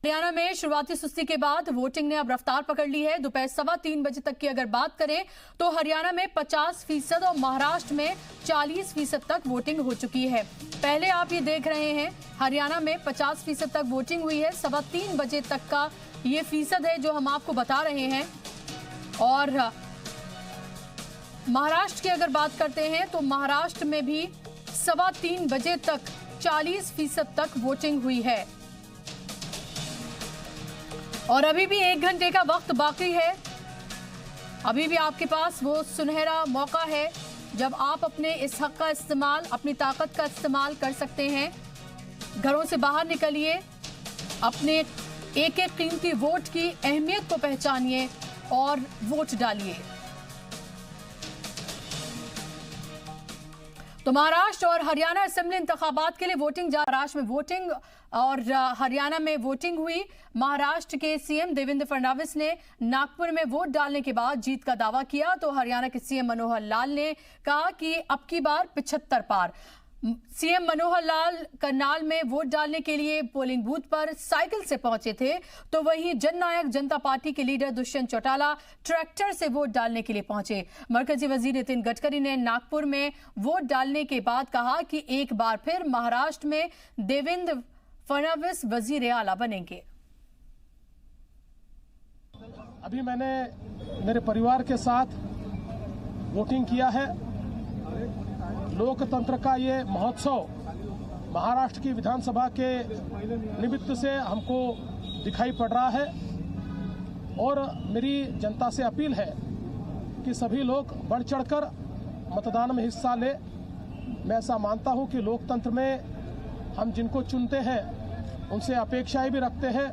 हरियाणा में शुरुआती सुस्ती के बाद वोटिंग ने अब रफ्तार पकड़ ली है। दोपहर 3:15 बजे तक की अगर बात करें तो हरियाणा में 50% और महाराष्ट्र में 40% तक वोटिंग हो चुकी है। पहले आप ये देख रहे हैं हरियाणा में 50% तक वोटिंग हुई है। 3:15 बजे तक का ये फीसद है जो हम आपको बता रहे हैं। और महाराष्ट्र की अगर बात करते हैं तो महाराष्ट्र में भी 3:15 बजे तक 40% तक वोटिंग हुई है। और अभी भी 1 घंटे का वक्त बाकी है। अभी भी आपके पास वो सुनहरा मौका है जब आप अपने इस हक का इस्तेमाल, अपनी ताकत का इस्तेमाल कर सकते हैं। घरों से बाहर निकलिए, अपने एक एक कीमती वोट की अहमियत को पहचानिए और वोट डालिए। तो महाराष्ट्र और हरियाणा असेंबली इंतखाबात के लिए वोटिंग महाराष्ट्र में वोटिंग और हरियाणा में वोटिंग हुई। महाराष्ट्र के सीएम देवेंद्र फडणवीस ने नागपुर में वोट डालने के बाद जीत का दावा किया तो हरियाणा के सीएम मनोहर लाल ने कहा कि अब की बार 75 पार। सीएम मनोहर लाल करनाल में वोट डालने के लिए पोलिंग बूथ पर साइकिल से पहुंचे थे तो वहीं जननायक जनता पार्टी के लीडर दुष्यंत चौटाला ट्रैक्टर से वोट डालने के लिए पहुंचे। मरकजी वजीर नितिन गडकरी ने नागपुर में वोट डालने के बाद कहा कि एक बार फिर महाराष्ट्र में देवेंद्र फडणवीस वजीर आला बनेंगे। अभी मैंने मेरे परिवार के साथ वोटिंग किया है। लोकतंत्र का ये महोत्सव महाराष्ट्र की विधानसभा के निमित्त से हमको दिखाई पड़ रहा है और मेरी जनता से अपील है कि सभी लोग बढ़ चढ़कर मतदान में हिस्सा लें। मैं ऐसा मानता हूं कि लोकतंत्र में हम जिनको चुनते हैं उनसे अपेक्षाएं भी रखते हैं,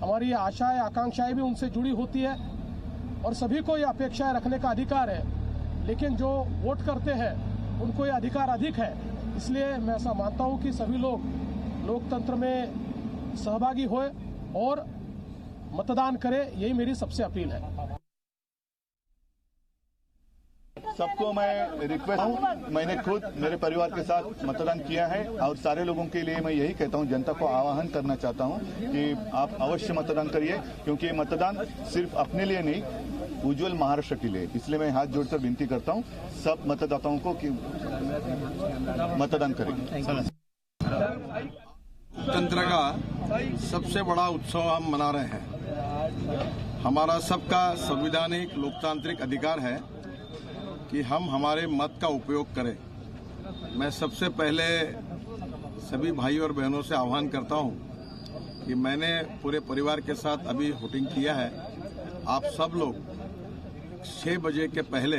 हमारी आशाएं आकांक्षाएं भी उनसे जुड़ी होती है और सभी को ये अपेक्षाएं रखने का अधिकार है, लेकिन जो वोट करते हैं उनको ये अधिकार अधिक है। इसलिए मैं ऐसा मानता हूं कि सभी लोग लोकतंत्र में सहभागी होए और मतदान करें, यही मेरी सबसे अपील है। सबको मैं रिक्वेस्ट हूँ, मैंने खुद मेरे परिवार के साथ मतदान किया है और सारे लोगों के लिए मैं यही कहता हूँ, जनता को आह्वान करना चाहता हूँ कि आप अवश्य मतदान करिए, क्योंकि ये मतदान सिर्फ अपने लिए नहीं, उज्जवल महाराष्ट्र के लिए। इसलिए मैं हाथ जोड़कर विनती करता हूँ सब मतदाताओं को कि मतदान करें। तंत्र का सबसे बड़ा उत्सव हम मना रहे हैं। हमारा सबका संवैधानिक लोकतांत्रिक अधिकार है कि हम हमारे मत का उपयोग करें। मैं सबसे पहले सभी भाई और बहनों से आह्वान करता हूं कि मैंने पूरे परिवार के साथ अभी वोटिंग किया है। आप सब लोग 6 बजे के पहले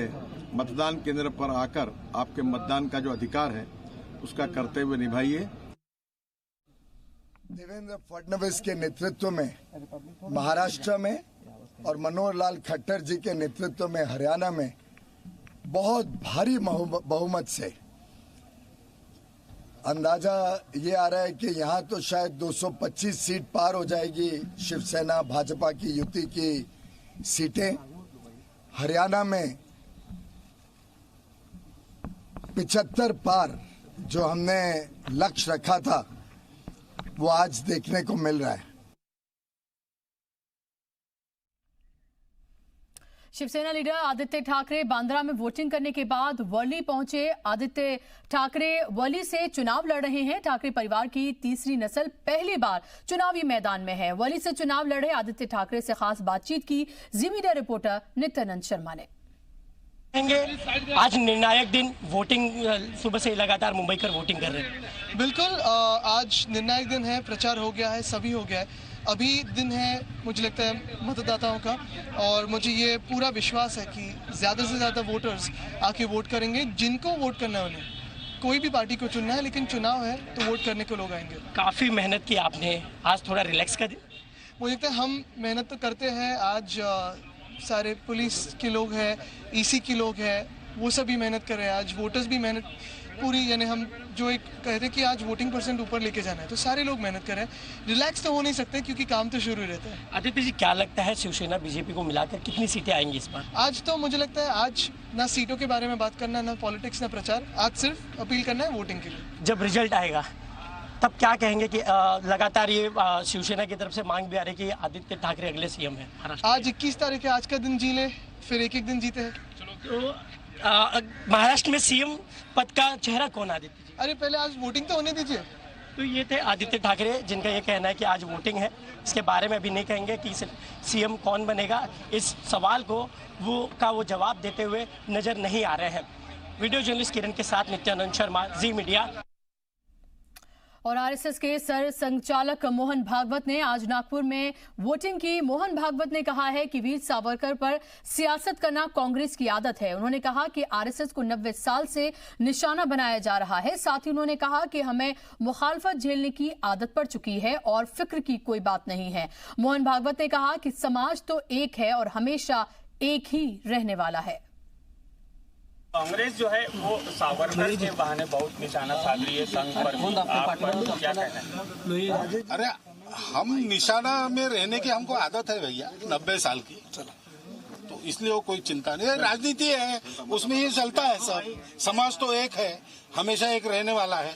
मतदान केंद्र पर आकर आपके मतदान का जो अधिकार है उसका कर्तव्य निभाइए। देवेंद्र फडणवीस के नेतृत्व में महाराष्ट्र में और मनोहर लाल खट्टर जी के नेतृत्व में हरियाणा में बहुत भारी बहुमत से अंदाजा ये आ रहा है कि यहाँ तो शायद 225 सीट पार हो जाएगी शिवसेना भाजपा की युति की सीटें। हरियाणा में 75 पार जो हमने लक्ष्य रखा था वो आज देखने को मिल रहा है। शिवसेना लीडर आदित्य ठाकरे बांद्रा में वोटिंग करने के बाद वर्ली पहुंचे। आदित्य ठाकरे वर्ली से चुनाव लड़ रहे हैं। ठाकरे परिवार की तीसरी नस्ल पहली बार चुनावी मैदान में है। वर्ली से चुनाव लड़ रहे आदित्य ठाकरे से खास बातचीत की जी मीडिया रिपोर्टर नित्यानंद शर्मा ने। आज निर्णायक दिन, वोटिंग सुबह से लगातार मुंबई कर वोटिंग कर रहे हैं। बिल्कुल, आज निर्णायक दिन है, प्रचार हो गया है, सभी हो गया है। अभी दिन है मुझे लगता है मतदाताओं का, और मुझे ये पूरा विश्वास है कि ज़्यादा से ज़्यादा वोटर्स आके वोट करेंगे। जिनको वोट करना है उन्हें, कोई भी पार्टी को चुनना है, लेकिन चुनाव है तो वोट करने को लोग आएंगे। काफ़ी मेहनत की आपने, आज थोड़ा रिलैक्स कर दिन। मुझे लगता है हम मेहनत तो करते हैं। आज सारे पुलिस के लोग हैं, ईसी के लोग हैं, वो सभी मेहनत कर रहे हैं। आज वोटर्स भी मेहनत पूरी, यानी हम जो एक कहते हैं कि आज वोटिंग % ऊपर लेके जाना है, तो सारे लोग मेहनत कर रहे हैं। रिलैक्स तो हो नहीं सकते क्योंकि काम तो शुरू रहता है। आदित्य जी, क्या लगता है शिवसेना बीजेपी को मिलाकर कितनी सीटें आएंगी इस बार? आज तो मुझे लगता है आज ना सीटों के बारे में बात करना, ना पॉलिटिक्स, ना प्रचार। आज सिर्फ अपील करना है वोटिंग के लिए। जब रिजल्ट आएगा तब क्या कहेंगे कि लगातार ये शिवसेना की तरफ से मांग भी आ रही है कि आदित्य ठाकरे अगले सीएम है महाराष्ट्र। आज 21 तारीख है, आज का दिन जी ले, फिर एक एक दिन जीते हैं। तो महाराष्ट्र में सीएम पद का चेहरा कौन आदित्य जी? अरे पहले आज वोटिंग तो होने दीजिए। तो ये थे आदित्य ठाकरे, जिनका ये कहना है कि आज वोटिंग है, इसके बारे में अभी नहीं कहेंगे कि सीएम कौन बनेगा। इस सवाल को वो जवाब देते हुए नजर नहीं आ रहे हैं। वीडियो जर्नलिस्ट किरण के साथ नित्यानंद शर्मा, जी मीडिया। और आरएसएस के सर संचालक मोहन भागवत ने आज नागपुर में वोटिंग की। मोहन भागवत ने कहा है कि वीर सावरकर पर सियासत करना कांग्रेस की आदत है। उन्होंने कहा कि आरएसएस को 90 साल से निशाना बनाया जा रहा है। साथ ही उन्होंने कहा कि हमें मुखालफत झेलने की आदत पड़ चुकी है और फिक्र की कोई बात नहीं है। मोहन भागवत ने कहा कि समाज तो एक है और हमेशा एक ही रहने वाला है। कांग्रेस जो है वो सावरकर के बहाने बहुत निशाना साध रही है संघ पर। आप क्या कहना है? अरे हम निशाना में रहने की हमको आदत है भैया, 90 साल की, तो इसलिए वो कोई चिंता नहीं है। राजनीति है, उसमें ये चलता है सब। समाज तो एक है, हमेशा एक रहने वाला है।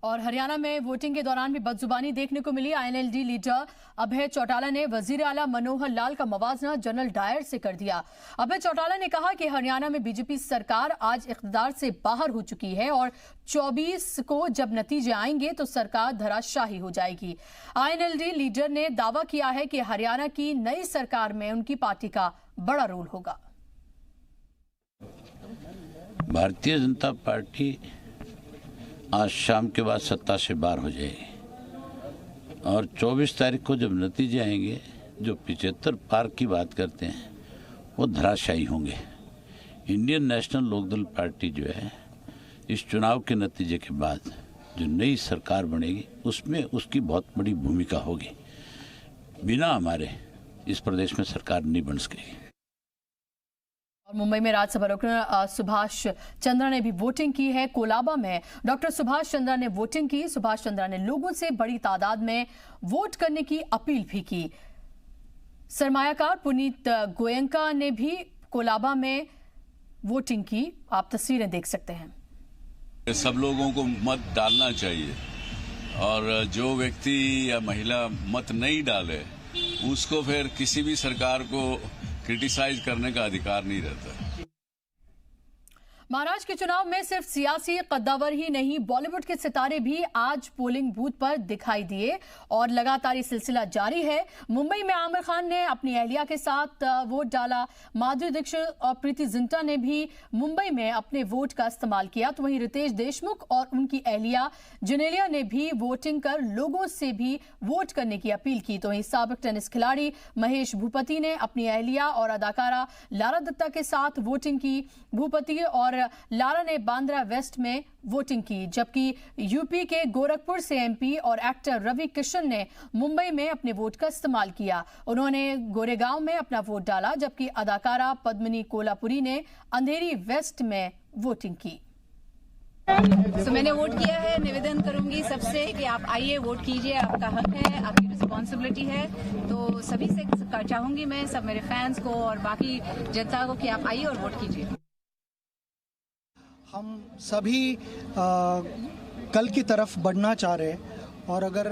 और हरियाणा में वोटिंग के दौरान भी बदजुबानी देखने को मिली। आईएनएलडी लीडर अभय चौटाला ने वजीर आला मनोहर लाल का मवाजना जनरल डायर से कर दिया। अभय चौटाला ने कहा कि हरियाणा में बीजेपी सरकार आज इख्तिदार से बाहर हो चुकी है और 24 को जब नतीजे आएंगे तो सरकार धराशायी हो जाएगी। आईएनएलडी लीडर ने दावा किया है कि हरियाणा की नई सरकार में उनकी पार्टी का बड़ा रोल होगा। भारतीय जनता पार्टी आज शाम के बाद सत्ता से बाहर हो जाएगी और 24 तारीख को जब नतीजे आएंगे, जो 75 पार की बात करते हैं, वो धराशायी होंगे। इंडियन नेशनल लोकदल पार्टी जो है, इस चुनाव के नतीजे के बाद जो नई सरकार बनेगी उसमें उसकी बहुत बड़ी भूमिका होगी। बिना हमारे इस प्रदेश में सरकार नहीं बन सकेगी। मुंबई में राज्यसभा डॉक्टर सुभाष चंद्रा ने भी वोटिंग की है। कोलाबा में डॉक्टर सुभाष चंद्रा ने वोटिंग की। सुभाष चंद्रा ने लोगों से बड़ी तादाद में वोट करने की अपील भी की। सरमायाकार पुनीत गोयंका ने भी कोलाबा में वोटिंग की। आप तस्वीरें देख सकते हैं। सब लोगों को मत डालना चाहिए और जो व्यक्ति या महिला मत नहीं डाले उसको फिर किसी भी सरकार को क्रिटिसाइज करने का अधिकार नहीं रहता। महाराष्ट्र के चुनाव में सिर्फ सियासी कद्दावर ही नहीं, बॉलीवुड के सितारे भी आज पोलिंग बूथ पर दिखाई दिए और लगातार ये सिलसिला जारी है। मुंबई में आमिर खान ने अपनी अहलिया के साथ वोट डाला। माधुरी दीक्षित और प्रीति जिंटा ने भी मुंबई में अपने वोट का इस्तेमाल किया। तो वहीं रितेश देशमुख और उनकी अहलिया जेनेलिया ने भी वोटिंग कर लोगों से भी वोट करने की अपील की। तो वहीं साबिक टेनिस खिलाड़ी महेश भूपति ने अपनी अहलिया और अदाकारा लारा दत्ता के साथ वोटिंग की। भूपति और लारा ने बांद्रा वेस्ट में वोटिंग की, जबकि यूपी के गोरखपुर से एमपी और एक्टर रवि किशन ने मुंबई में अपने वोट का इस्तेमाल किया। उन्होंने गोरेगांव में अपना वोट डाला, जबकि अदाकारा पद्मिनी कोल्हापुरी ने अंधेरी वेस्ट में वोटिंग की। तो मैंने वोट किया है। निवेदन करूंगी सबसे कि आप आइए, वोट कीजिए, आपका हक है, आपकी रिस्पॉन्सिबिलिटी है। तो सभी से चाहूंगी मैं, सब मेरे फैंस को और बाकी जनता को, कि आप आइए और वोट कीजिए। हम सभी कल की तरफ बढ़ना चाह रहे हैं और अगर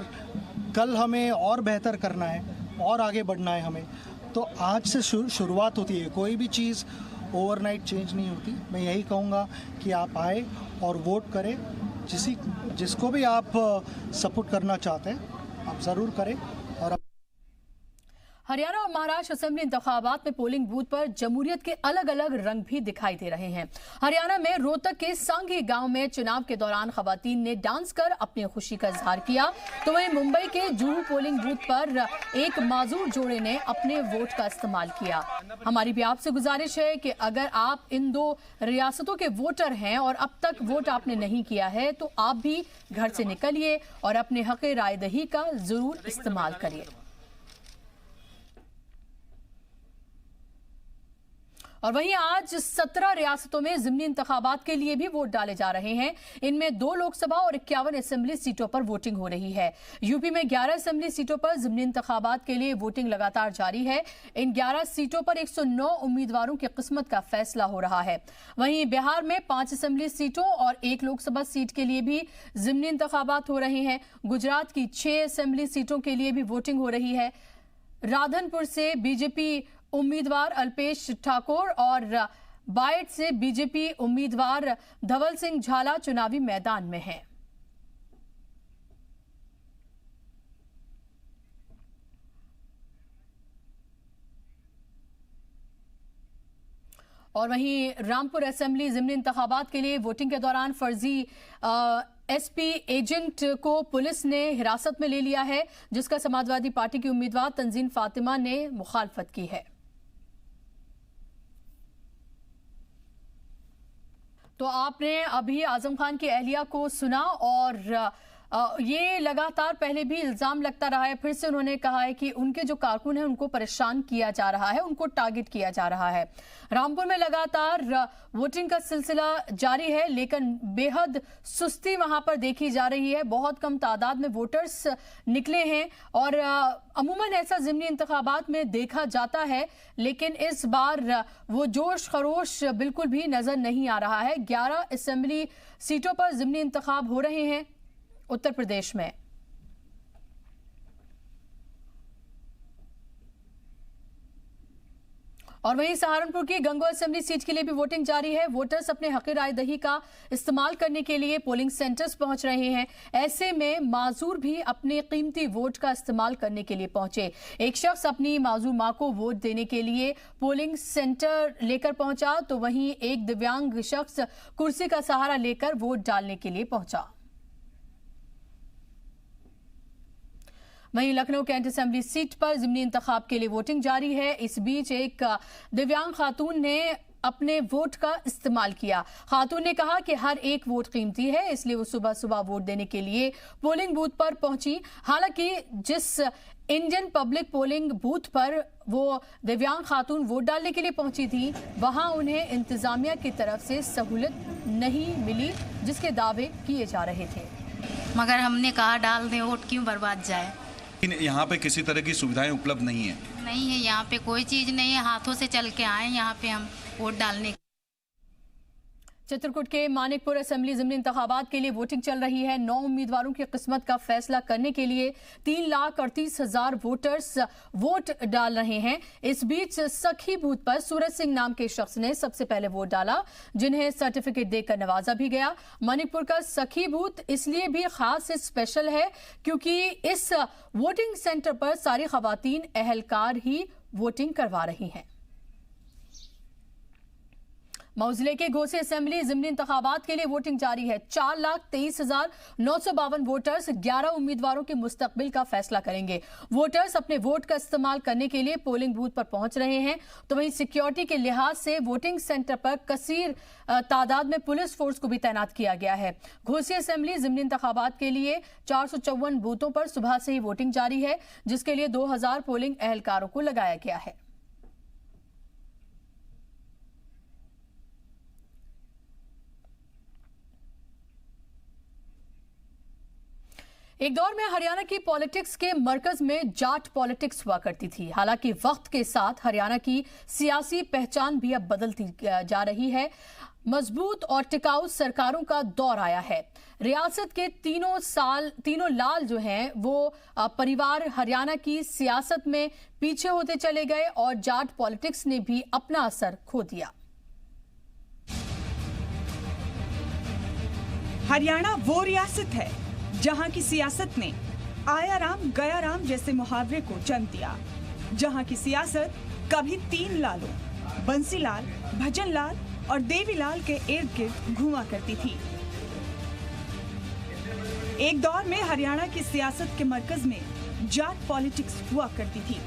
कल हमें और बेहतर करना है और आगे बढ़ना है हमें, तो आज से शुरुआत होती है। कोई भी चीज़ ओवरनाइट चेंज नहीं होती। मैं यही कहूँगा कि आप आए और वोट करें। जिसको भी आप सपोर्ट करना चाहते हैं आप ज़रूर करें। और हरियाणा और महाराष्ट्र असेंबली इंतखाबात में पोलिंग बूथ पर जमहूरियत के अलग अलग रंग भी दिखाई दे रहे हैं। हरियाणा में रोहतक के सांघी गांव में चुनाव के दौरान खवातीन ने डांस कर अपनी खुशी का इजहार किया। तो वहीं मुंबई के जुहू पोलिंग बूथ पर एक माजूर जोड़े ने अपने वोट का इस्तेमाल किया। हमारी भी आपसे गुजारिश है कि अगर आप इन दो रियासतों के वोटर हैं और अब तक वोट आपने नहीं किया है, तो आप भी घर से निकलिए और अपने हक राय दही का जरूर इस्तेमाल करिए। और वहीं आज 17 रियासतों में ज़िमनी इंतखाबात के लिए भी वोट डाले जा रहे हैं। इनमें 2 लोकसभा और 51 असेंबली सीटों पर वोटिंग हो रही है। यूपी में 11 असेंबली सीटों पर ज़िमनी इंतखाबात के लिए वोटिंग लगातार जारी है। इन 11 सीटों पर 109 उम्मीदवारों की किस्मत का फैसला हो रहा है। वहीं बिहार में 5 असेंबली सीटों और 1 लोकसभा सीट के लिए भी ज़िमनी इंतखाबात हो रहे हैं। गुजरात की 6 असेंबली सीटों के लिए भी वोटिंग हो रही है। राधनपुर से बीजेपी उम्मीदवार अल्पेश ठाकुर और बायड से बीजेपी उम्मीदवार धवल सिंह झाला चुनावी मैदान में हैं। और वहीं रामपुर असेंबली ज़िमनी इंतखाबात के लिए वोटिंग के दौरान फर्जी एसपी एजेंट को पुलिस ने हिरासत में ले लिया है, जिसका समाजवादी पार्टी की उम्मीदवार तंजीन फातिमा ने मुखालफत की है। तो आपने अभी आजम खान की अहलिया को सुना और ये लगातार पहले भी इल्जाम लगता रहा है। फिर से उन्होंने कहा है कि उनके जो कारकुन हैं उनको परेशान किया जा रहा है, उनको टारगेट किया जा रहा है। रामपुर में लगातार वोटिंग का सिलसिला जारी है, लेकिन बेहद सुस्ती वहां पर देखी जा रही है। बहुत कम तादाद में वोटर्स निकले हैं और अमूमन ऐसा ज़िमनी इंतखाबात में देखा जाता है, लेकिन इस बार वो जोश खरोश बिल्कुल भी नजर नहीं आ रहा है। 11 असेंबली सीटों पर ज़िमनी इंतखाब हो रहे हैं उत्तर प्रदेश में। और वहीं सहारनपुर की गंगो असेंबली सीट के लिए भी वोटिंग जारी है। वोटर्स अपने हक राय दही का इस्तेमाल करने के लिए पोलिंग सेंटर्स पहुंच रहे हैं। ऐसे में माजूर भी अपने कीमती वोट का इस्तेमाल करने के लिए पहुंचे। एक शख्स अपनी माजूर मां को वोट देने के लिए पोलिंग सेंटर लेकर पहुंचा, तो वहीं एक दिव्यांग शख्स कुर्सी का सहारा लेकर वोट डालने के लिए पहुंचा। वहीं लखनऊ कैंट असेंबली सीट पर ज़िमनी इंतखाब के लिए वोटिंग जारी है। इस बीच एक दिव्यांग खातून ने अपने वोट का इस्तेमाल किया। खातून ने कहा कि हर एक वोट कीमती है, इसलिए वो सुबह सुबह वोट देने के लिए पोलिंग बूथ पर पहुंची। हालांकि जिस इंडियन पब्लिक पोलिंग बूथ पर वो दिव्यांग खातून वोट डालने के लिए पहुंची थी, वहां उन्हें इंतजामिया की तरफ से सहूलत नहीं मिली, जिसके दावे किए जा रहे थे। मगर हमने कहा डाल दें, वोट क्यों बर्बाद जाए। यहाँ पे किसी तरह की सुविधाएं उपलब्ध नहीं है। नहीं है, यहाँ पे कोई चीज़ नहीं है। हाथों से चल के आए यहाँ पे हम वोट डालने। चित्रकूट के मानिकपुर असेंबली ज़िमनी इंतखाबात के लिए वोटिंग चल रही है। 9 उम्मीदवारों की किस्मत का फैसला करने के लिए 3,38,000 वोटर्स वोट डाल रहे हैं। इस बीच सखी बूथ पर सूरज सिंह नाम के शख्स ने सबसे पहले वोट डाला, जिन्हें सर्टिफिकेट देकर नवाजा भी गया। मणिपुर का सखी बूथ इसलिए भी खास स्पेशल है क्योंकि इस वोटिंग सेंटर पर सारी खवातीन अहलकार ही वोटिंग करवा रही हैं। मऊ जिले के घोसी असेंबली ज़िमनी इंतखाबात के लिए वोटिंग जारी है। 4,23,952 वोटर्स 11 उम्मीदवारों के मुस्तकबिल का फैसला करेंगे। वोटर्स अपने वोट का इस्तेमाल करने के लिए पोलिंग बूथ पर पहुंच रहे हैं, तो वहीं सिक्योरिटी के लिहाज से वोटिंग सेंटर पर कसीर तादाद में पुलिस फोर्स को भी तैनात किया गया है। घोसी असेंबली ज़िमनी इंतखाबात के लिए 454 बूथों पर सुबह से ही वोटिंग जारी है, जिसके लिए 2,000 पोलिंग अहलकारों को लगाया गया है। एक दौर में हरियाणा की पॉलिटिक्स के मरकज में जाट पॉलिटिक्स हुआ करती थी। हालांकि वक्त के साथ हरियाणा की सियासी पहचान भी अब बदलती जा रही है। मजबूत और टिकाऊ सरकारों का दौर आया है। रियासत के तीनों लाल जो हैं वो परिवार हरियाणा की सियासत में पीछे होते चले गए और जाट पॉलिटिक्स ने भी अपना असर खो दिया। हरियाणा वो रियासत है जहां की सियासत ने आया राम गया राम जैसे मुहावरे को जन्म दिया, जहां की सियासत कभी 3 लालों बंसीलाल, भजनलाल और देवीलाल के इर्द गिर्द घुमा करती थी। एक दौर में हरियाणा की सियासत के मरकज में जाट पॉलिटिक्स हुआ करती थी।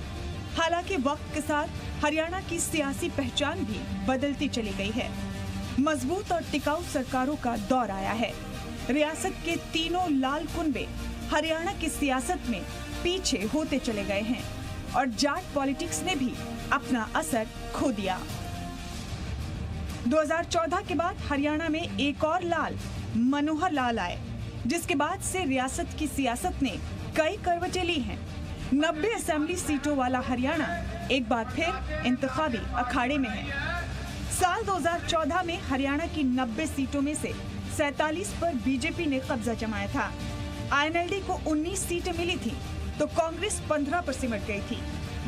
हालांकि वक्त के साथ हरियाणा की सियासी पहचान भी बदलती चली गई है। मजबूत और टिकाऊ सरकारों का दौर आया है। रियासत के तीनों लाल कुनबे हरियाणा की सियासत में पीछे होते चले गए हैं और जाट पॉलिटिक्स ने भी अपना असर खो दिया। 2014 के बाद हरियाणा में एक और लाल मनोहर लाल आए, जिसके बाद से रियासत की सियासत ने कई करवटें ली हैं। 90 असेंबली सीटों वाला हरियाणा एक बार फिर इंतखाबी अखाड़े में है। साल 2014 में हरियाणा की 90 सीटों में से 47 पर बीजेपी ने कब्जा जमाया था। आईएनएलडी को 19 सीटें मिली थी तो कांग्रेस 15 पर सिमट गई थी।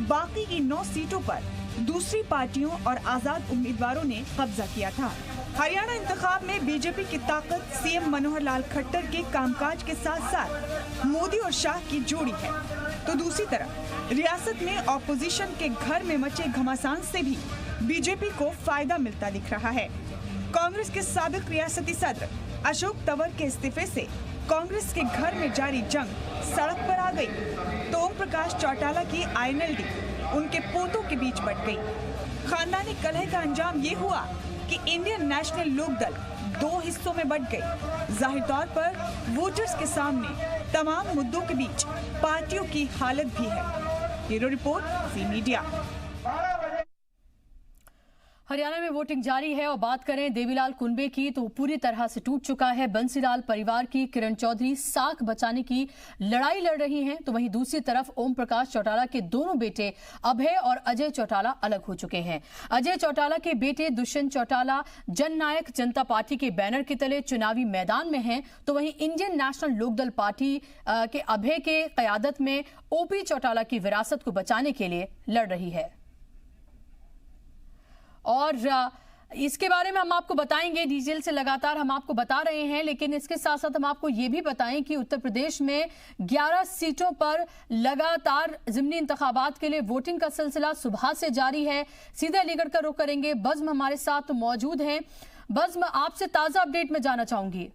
बाकी की 9 सीटों पर दूसरी पार्टियों और आजाद उम्मीदवारों ने कब्जा किया था। हरियाणा इंतखाब में बीजेपी की ताकत सीएम मनोहर लाल खट्टर के कामकाज के साथ साथ मोदी और शाह की जोड़ी है, तो दूसरी तरफ रियासत में ऑपोजिशन के घर में मचे घमासान से भी बीजेपी को फायदा मिलता दिख रहा है। कांग्रेस के साबिक रियासती सदर अशोक तंवर के इस्तीफे से कांग्रेस के घर में जारी जंग सड़क पर आ गई, तो ओम प्रकाश चौटाला की आईएनएलडी उनके पोतों के बीच बट गई। खानदानी कलह का अंजाम ये हुआ कि इंडियन नेशनल लोकदल 2 हिस्सों में बट गई। जाहिर तौर पर वोटर्स के सामने तमाम मुद्दों के बीच पार्टियों की हालत भी है। ब्यूरो रिपोर्ट, ज़ी मीडिया। हरियाणा में वोटिंग जारी है और बात करें देवीलाल कुनबे की तो पूरी तरह से टूट चुका है बंसीलाल परिवार की। किरण चौधरी साख बचाने की लड़ाई लड़ रही हैं, तो वहीं दूसरी तरफ ओम प्रकाश चौटाला के दोनों बेटे अभय और अजय चौटाला अलग हो चुके हैं। अजय चौटाला के बेटे दुष्यंत चौटाला जननायक जनता पार्टी के बैनर के तले चुनावी मैदान में हैं, तो वहीं इंडियन नेशनल लोकदल पार्टी के अभय के कयादत में ओपी चौटाला की विरासत को बचाने के लिए लड़ रही है। और इसके बारे में हम आपको बताएंगे, डिटेल से लगातार हम आपको बता रहे हैं, लेकिन इसके साथ साथ हम आपको ये भी बताएं कि उत्तर प्रदेश में 11 सीटों पर लगातार ज़िमनी इंतखाबात के लिए वोटिंग का सिलसिला सुबह से जारी है। सीधे अलीगढ़ का रुख करेंगे। बज़्म हमारे साथ मौजूद हैं। बज़्म, आपसे ताज़ा अपडेट में जाना चाहूंगी।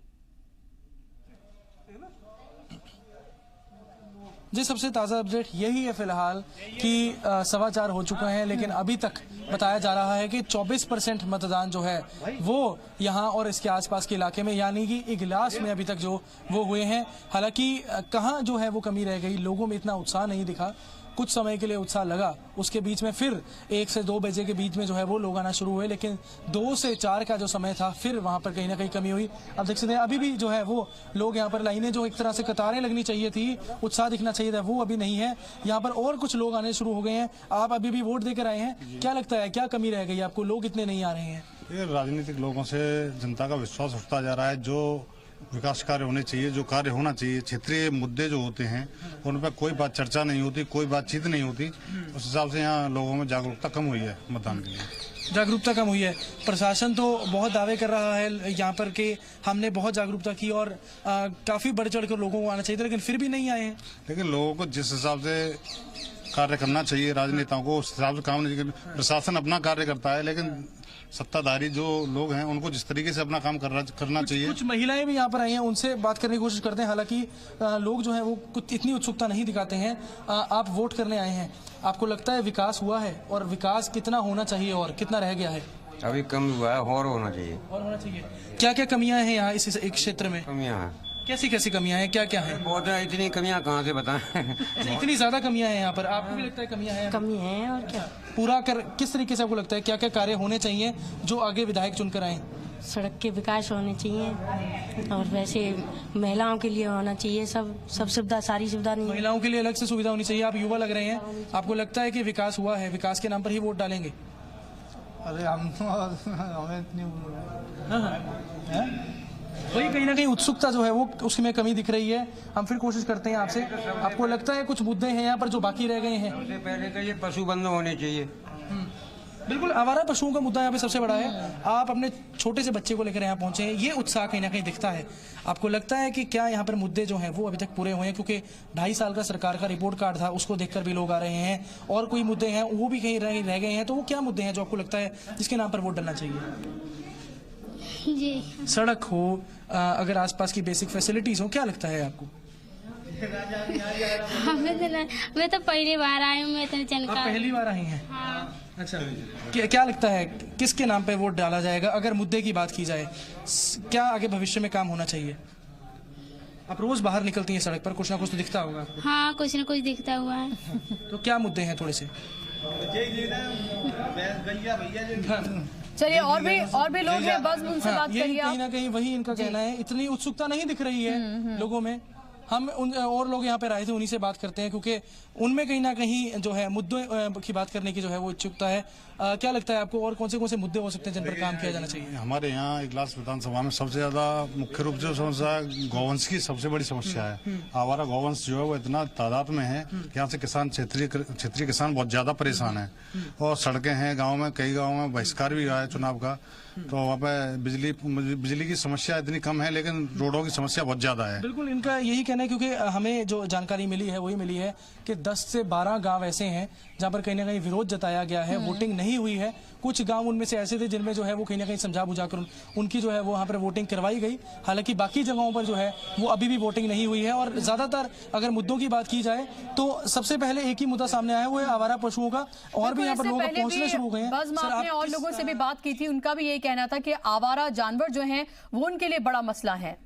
जी, सबसे ताज़ा अपडेट यही है फिलहाल कि 4:15 हो चुका है, लेकिन अभी तक बताया जा रहा है कि 24% मतदान जो है वो यहाँ और इसके आसपास के इलाके में, यानी कि इगलास में अभी तक जो वो हुए हैं। हालांकि कहाँ जो है वो कमी रह गई, लोगों में इतना उत्साह नहीं दिखा। कुछ समय के लिए उत्साह लगा, उसके बीच में फिर 1 से 2 बजे के बीच में जो है वो लोग आना शुरू हुए, लेकिन 2 से 4 का जो समय था फिर वहां पर कहीं ना कहीं कमी हुई। अब देख सकते हैं अभी भी जो है वो लोग यहाँ पर लाइनें, जो एक तरह से कतारें लगनी चाहिए थी, उत्साह दिखना चाहिए था, वो अभी नहीं है। यहाँ पर और कुछ लोग आने शुरू हो गए हैं। आप अभी भी वोट देकर आए हैं, क्या लगता है क्या कमी रह गई आपको, लोग इतने नहीं आ रहे हैं? ये राजनीतिक लोगों से जनता का विश्वास उठता जा रहा है। जो विकास कार्य होने चाहिए, जो कार्य होना चाहिए, क्षेत्रीय मुद्दे जो होते हैं उन पर कोई बात चर्चा नहीं होती, कोई बातचीत नहीं होती। उस हिसाब से यहाँ लोगों में जागरूकता कम हुई है मतदान के लिए। जागरूकता कम हुई है। प्रशासन तो बहुत दावे कर रहा है यहाँ पर कि हमने बहुत जागरूकता की और काफी बढ़ चढ़ कर लोगों को आना चाहिए था, लेकिन फिर भी नहीं आए हैं। लेकिन लोगों को जिस हिसाब से कार्य करना चाहिए, राजनेताओं को उस हिसाब से काम नहीं। प्रशासन अपना कार्य करता है, लेकिन सत्ताधारी जो लोग हैं उनको जिस तरीके से अपना काम करना चाहिए। कुछ महिलाएं भी यहाँ पर आई हैं, उनसे बात करने की कोशिश करते हैं। हालांकि लोग जो हैं वो कुछ इतनी उत्सुकता नहीं दिखाते हैं। आप वोट करने आए हैं, आपको लगता है विकास हुआ है, और विकास कितना होना चाहिए और कितना रह गया है? अभी कम हुआ है, और होना चाहिए। और होना चाहिए। क्या क्या कमियां हैं यहाँ इस एक क्षेत्र में? कमियां हैं। कैसी कैसी कमियां हैं, क्या क्या है? बहुत है, इतनी कमियां कहाँ से बताएं। इतनी ज्यादा कमियां हैं यहाँ पर, आपको भी लगता है कमियां हैं? कमी है, और क्या पूरा कर किस तरीके से आपको लगता है क्या क्या कार्य होने चाहिए जो आगे विधायक चुनकर आए? सड़क के विकास होने चाहिए, और वैसे महिलाओं के लिए होना चाहिए सब सुविधा, सारी सुविधा नहीं। महिलाओं के लिए अलग से सुविधा होनी चाहिए। आप युवा लग रहे हैं, आपको लगता है कि विकास हुआ है, विकास के नाम पर ही वोट डालेंगे? अरे हमें इतनी वही कहीं ना कहीं उत्सुकता जो है वो उसमें कमी दिख रही है। हम फिर कोशिश करते हैं आपसे, आपको लगता है कुछ मुद्दे हैं यहाँ पर जो बाकी रह गए हैं? सबसे पहले तो ये पशु बंद होने चाहिए। बिल्कुल, आवारा पशुओं का मुद्दा यहाँ पे सबसे बड़ा है। आप अपने छोटे से बच्चे को लेकर यहाँ पहुंचे हैं, ये उत्साह कहीं ना कहीं दिखता है। आपको लगता है कि क्या यहाँ पर मुद्दे जो हैं वो अभी तक पूरे हुए हैं? क्योंकि 2.5 साल का सरकार का रिपोर्ट कार्ड था, उसको देखकर भी लोग आ रहे हैं, और कोई मुद्दे हैं वो भी कहीं रह गए हैं। तो वो क्या मुद्दे हैं जो आपको लगता है जिसके नाम पर वोट डालना चाहिए? जी, सड़क हो, अगर आसपास की बेसिक फैसिलिटीज हो, क्या लगता है आपको? मैं तो पहली बार आई हूँ, मैं इतनी जानकारी। पहली बार आई हैं? हाँ। अच्छा, क्या लगता है किसके नाम पे वोट डाला जाएगा? अगर मुद्दे की बात की जाए, क्या आगे भविष्य में काम होना चाहिए? आप रोज बाहर निकलती हैं सड़क पर, कुछ ना कुछ तो दिखता होगा। हाँ, कुछ ना कुछ दिखता हुआ है। तो क्या मुद्दे हैं थोड़े से? चलिए और भी लोग हैं, बस उनसे बात करिए। कहीं ना कहीं वही इनका कहना है, इतनी उत्सुकता नहीं दिख रही है लोगों में। हम उन और लोग यहाँ पे आए थे, उन्हीं से बात करते हैं, क्योंकि उनमें कहीं ना कहीं जो है मुद्दों की बात करने की जो है वो इच्छुकता है। क्या लगता है आपको, और कौन से मुद्दे हो सकते हैं जिन पर काम किया जाना चाहिए? हमारे यहाँ इगलास विधानसभा में सबसे ज्यादा मुख्य रूप से समस्या गौवंश की सबसे बड़ी समस्या है। आवारा गौवंश जो है वो इतना तादाद में है कि यहाँ से किसान क्षेत्रीय किसान बहुत ज्यादा परेशान है। और सड़कें हैं गाँव में, कई गाँव में बहिष्कार भी हुआ है चुनाव का। तो वहाँ पे बिजली की समस्या इतनी कम है, लेकिन रोडों की समस्या बहुत ज्यादा है। बिल्कुल इनका यही कहना है, क्योंकि हमें जो जानकारी मिली है वही मिली है कि 10 से 12 गांव ऐसे हैं जहां पर कहीं ना कहीं विरोध जताया गया है, वोटिंग नहीं हुई है। कुछ गांव उनमें से ऐसे थे जिनमें जो है वो कहीं ना कहीं समझा बुझाकर उनकी जो है वो वहां पर वोटिंग करवाई गई। हालांकि बाकी जगहों पर जो है वो अभी भी वोटिंग नहीं हुई है। और ज्यादातर अगर मुद्दों की बात की जाए तो सबसे पहले एक ही मुद्दा सामने आया, वो है आवारा पशुओं का। और भी यहाँ पर लोग पहुंचने शुरू हो गए हैं। बस आपने और लोगों से भी बात की थी, उनका भी यही कहना था कि आवारा जानवर जो हैं वो उनके लिए बड़ा मसला है।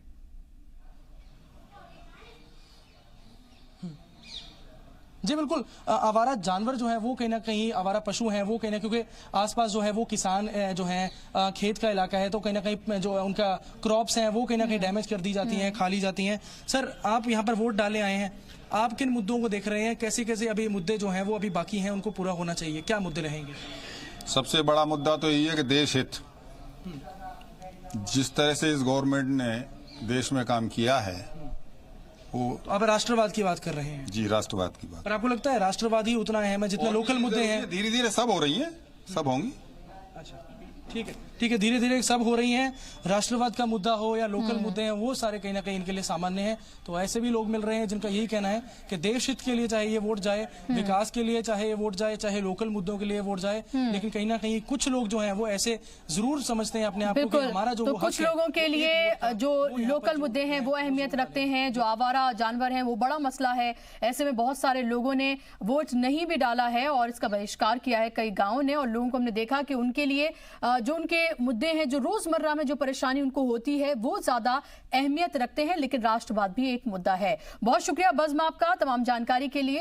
जी बिल्कुल, आवारा जानवर जो है वो कहीं ना कहीं, आवारा पशु हैं वो कहीं ना, क्योंकि आसपास जो है वो किसान जो है खेत का इलाका है, तो कहीं ना कहीं जो उनका क्रॉप्स हैं वो कहीं ना कहीं डैमेज कर दी जाती हैं, खा ली जाती हैं। सर, आप यहाँ पर वोट डाले आए हैं, आप किन मुद्दों को देख रहे हैं? कैसे कैसे अभी मुद्दे जो हैं वो अभी बाकी हैं, उनको पूरा होना चाहिए, क्या मुद्दे रहेंगे? सबसे बड़ा मुद्दा तो यही है कि देश हित, जिस तरह से इस गवर्नमेंट ने देश में काम किया है वो। आप राष्ट्रवाद की बात कर रहे हैं? जी, राष्ट्रवाद की बात। पर आपको लगता है राष्ट्रवाद ही उतना अहम है जितना लोकल मुद्दे हैं? धीरे धीरे सब हो रही हैं, सब होंगी। अच्छा, ठीक है, धीरे धीरे सब हो रही हैं। राष्ट्रवाद का मुद्दा हो या लोकल मुद्दे हैं, वो सारे कहीं ना कहीं इनके लिए सामान्य हैं। तो ऐसे भी लोग मिल रहे हैं जिनका यही कहना है कि देश हित के लिए चाहे ये वोट जाए, विकास के लिए चाहे ये वोट जाए, चाहे लोकल मुद्दों के लिए वोट जाए, लेकिन कहीं ना कहीं कुछ लोग जो हैं वो ऐसे जरूर समझते हैं अपने आप को कि हमारा जो तो कुछ लोगों के लिए जो लोकल मुद्दे हैं वो अहमियत रखते हैं, जो आवारा जानवर हैं वो बड़ा मसला है। ऐसे में बहुत सारे लोगों ने वोट नहीं भी डाला है और इसका बहिष्कार किया है कई गाँवों ने। और लोगों को हमने देखा कि उनके लिए जो उनके मुद्दे हैं, जो रोजमर्रा में जो परेशानी उनको होती है, वो ज्यादा अहमियत रखते हैं। लेकिन राष्ट्रवाद भी एक मुद्दा है। बहुत शुक्रिया बज़्म आपका तमाम जानकारी के लिए।